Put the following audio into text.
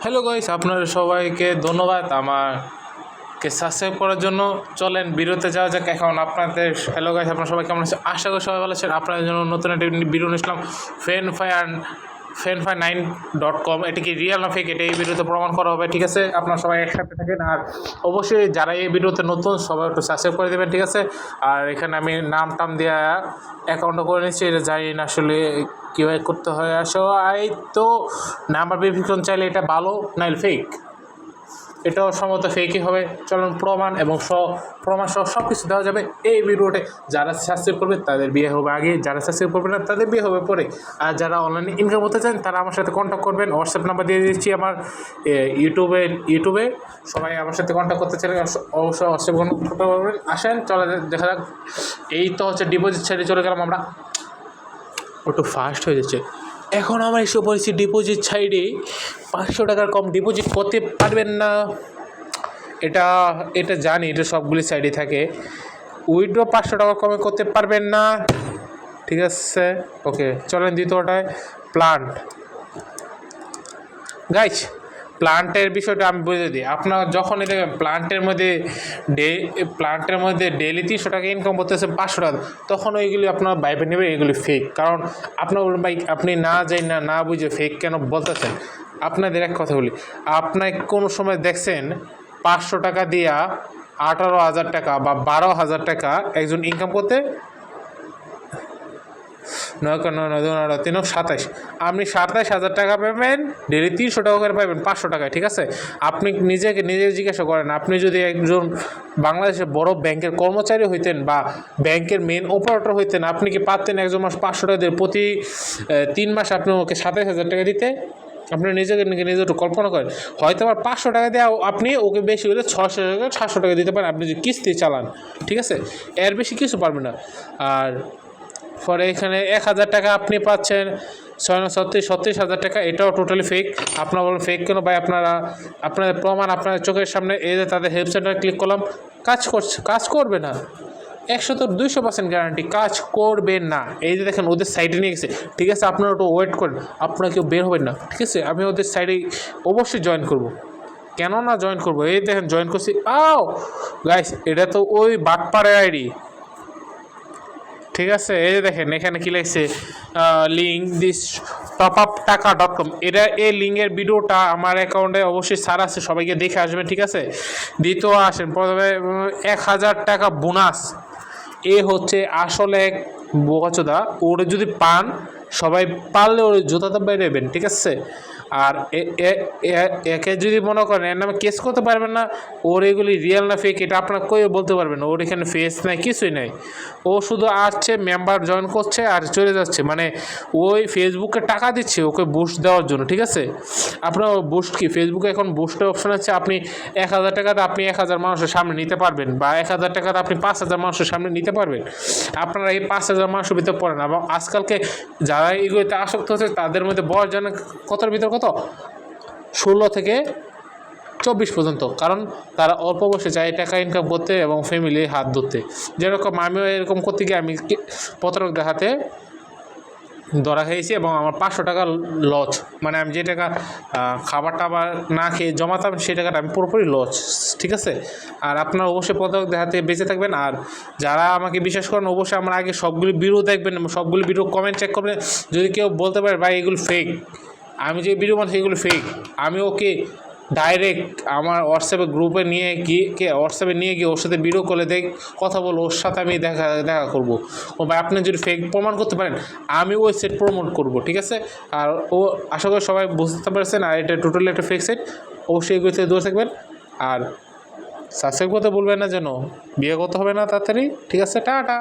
Hello guys, আপনাদের সবাইকে ধন্যবাদ আমাকে সাবস্ক্রাইব করার জন্য। চলেন ভিডিওতে যাওয়া যাক এখন। আপনাদের হ্যালো গাইস, আপনারা সবাই কেমন আছেন? আশা করি সবাই ভালো আছেন। আপনাদের জন্য নতুন একটা ভিডিও নিয়ে আসলাম। fanfi9.com এটি কি রিয়েল না ফেক, এটা এই ভিডিওতে প্রমাণ করা হবে, ঠিক আছে? আপনারা সবাই একসাথে থাকেন। আর অবশ্যই যারা এই ভিডিওতে নতুন সবাই একটু সাবস্ক্রাইব করে দেবেন, ঠিক আছে? আর এখানে আমি নাম টাম দেওয়া অ্যাকাউন্টও করে নিচ্ছি, এটা জানি না আসলে কীভাবে করতে হয়। আসলে তো নাম্বার ভেরিফিকেশন চাইলে এটা ভালো, নাইলে ফেক, এটাও সম্ভবত ফেকই হবে। চলুন প্রমাণ এবং প্রমাণ সহ সব কিছু দেওয়া যাবে এই ভিডিওতে। যারা সাবস্ক্রাইব করবে তাদের বিয়ে হবে আগে, যারা সাবস্ক্রাইব করবে না তাদের বিয়ে হবে পরে। আর যারা অনলাইনে ইনকাম করতে চান তারা আমার সাথে কন্ট্যাক্ট করবেন। হোয়াটসঅ্যাপ নাম্বার দিয়ে দিচ্ছি আমার ইউটিউবে সবাই আমার সাথে কন্ট্যাক্ট করতে চাইলে অবশ্যই হোয়াটসঅ্যাপ কন্ট্যাক্ট করবেন। আসেন চলে দেখা যাক। এই তো হচ্ছে ডিপোজিট সাইডে চলে গেলাম আমরা, একটু ফাস্ট হয়ে যাচ্ছে। এখন আমরা এসে পড়েছি ডিপোজিট সাইডে। 500 টাকার কম ডিপোজিট করতে পারবেন না, এটা জানি, এটা সবগুলি সাইডে থাকে। উইথড্র 500 টাকা কমে করতে পারবেন না, ঠিক আছে? ওকে, চলেন দ্বিতীয়টায় প্লান্ট। গাইস, প্লান্টের বিষয়টা আমি বুঝে দিই। আপনার যখনই দেখবেন প্লান্টের মধ্যে ডেইলি 300 টাকা ইনকাম করতেছে 500 টাকা, তখন ওইগুলি আপনার ভাইবে নেবে এগুলি ফেক। কারণ আপনার ভাই আপনি না বুঝে ফেক কেন বলতেছেন? আপনাদের এক কথা বলি, আপনার কোনো সময় দেখছেন 500 টাকা দিয়া 18,000 টাকা বা 12,000 টাকা একজন ইনকাম করতে? 9,9,9,3,27, আপনি 27,000 টাকা পাবেন, ডেলি 300 টাকা করে পাবেন 500 টাকায়, ঠিক আছে? আপনি নিজে জিজ্ঞাসা করেন, আপনি যদি একজন বাংলাদেশের বড় ব্যাংকের কর্মচারী হইতেন বা ব্যাংকের মেন অপারেটর হইতেন, আপনি কি পারতেন একজন মাস 500 টাকা দিয়ে প্রতি 3 মাস আপনি ওকে 27,000 টাকা দিতে? আপনি নিজে একটু কল্পনা করেন। হয়তো আবার 500 টাকা দেওয়া আপনি ওকে বেশি হলে 600 টাকা 700 টাকা দিতে পারেন, আপনি যদি কিস্তি চালান, ঠিক আছে? এর বেশি কিছু পারবেন না। আর পরে এখানে 1,000 টাকা আপনি পাচ্ছেন 36,000 টাকা, এটাও টোটালি ফেক। আপনারা বলেন ফেক কেন ভাই? আপনাদের প্রমাণ আপনাদের চোখের সামনে। এই যে তাদের হেল্প সেন্টারে ক্লিক করলাম, কাজ করবে না। 100-200% গ্যারান্টি কাজ করবে না। এই যে দেখেন ওদের সাইডে নিয়ে গেছে, ঠিক আছে? আপনারা একটু ওয়েট করেন, আপনারা কেউ বের হবেন না, ঠিক আছে? আমি ওদের সাইডে অবশ্যই জয়েন করব। কেন না জয়েন করবো? এই দেখেন জয়েন করছি। গাইস, এটা তো ওই বাটপাড়ের আইডি, ঠিক আছে? এই যে দেখেন এখানে কি লাগছে, লিঙ্ক দিস topup.com। এই লিঙ্কের ভিডিওটা আমার অ্যাকাউন্টে অবশ্যই সার আছে, সবাইকে দেখে আসবেন, ঠিক আছে? দ্বিতীয় আসেন প্রথমে 1,000 টাকা বোনাস। এ হচ্ছে আসলে এক বোকাচোদা। ওরে যদি পান, সবাই পারলে ওর জুতাতে বেরোবেন, ঠিক আছে? আর একে যদি মনে করেন এর নামে কেস করতে পারবেন না, ওর এগুলি রিয়েল না ফেক এটা আপনারা কেউ বলতে পারবেন না। ওর এখানে ফেস নাই, কিছুই নাই। ও শুধু আসছে, মেম্বার জয়েন করছে আর চলে যাচ্ছে। মানে ওই ফেসবুকে টাকা দিচ্ছে ওকে বুস্ট দেওয়ার জন্য, ঠিক আছে? আপনার বুস্ট কি, ফেসবুকে এখন বুস্টের অপশন আছে। আপনি 1,000 টাকাতে আপনি 1,000 মানুষের সামনে নিতে পারবেন, বা 1,000 টাকাতে আপনি 5,000 মানুষের সামনে নিতে পারবেন। আপনারা এই 5,000 মানুষের ভিতরে পড়েন। এবং আজকালকে যারা এগুলোতে আসক্ত হচ্ছে তাদের মধ্যে বয়স জানেন কতর ভিতর কত? 16 থেকে 24 পর্যন্ত। কারণ তারা অল্প বয়সে চায় টাকা ইনকাম করতে এবং ফ্যামিলি হাত ধরতে। যেরকম আমিও এরকম করতে গিয়ে আমি প্রতারকদের হাতে ধরা খেয়েছি এবং আমার 500 টাকা লস। মানে আমি যে টাকা খাবার টাবার না খেয়ে জমাতাম সেই টাকাটা আমি পুরোপুরি লস, ঠিক আছে? আর আপনারা অবশ্যই প্রতারকদের হাতে বেঁচে থাকবেন। আর যারা আমাকে বিশ্বাস করেন অবশ্যই আমার আগে সবগুলি ভিডিও দেখবেন এবং সবগুলি ভিডিও কমেন্ট চেক করবেন। যদি কেউ বলতে পারে ভাই এগুলো ফেক, আমি যে ভিডিও বানাচ্ছি এগুলো ফেক, আমি ওকে ডাইরেক্ট আমার হোয়াটসঅ্যাপে গ্রুপে নিয়ে গিয়ে ওর সাথে ভিডিও কলে কথা বলবো, ওর সাথে আমি দেখা করবো। ও ভাই আপনি যদি ফেক প্রমাণ করতে পারেন, আমি ওই সেট প্রমোট করবো, ঠিক আছে? আর ও আশা করি সবাই বুঝতে পারছেন। আর এটা টোটালি একটা ফেক সেট, অবশ্যই এগুলো থেকে দূরে থাকবেন। আর সাবস্ক্রাইব করতে বলবেন না যেন, বিয়ে করতে হবে না তাড়াতাড়ি, ঠিক আছে? টাটা।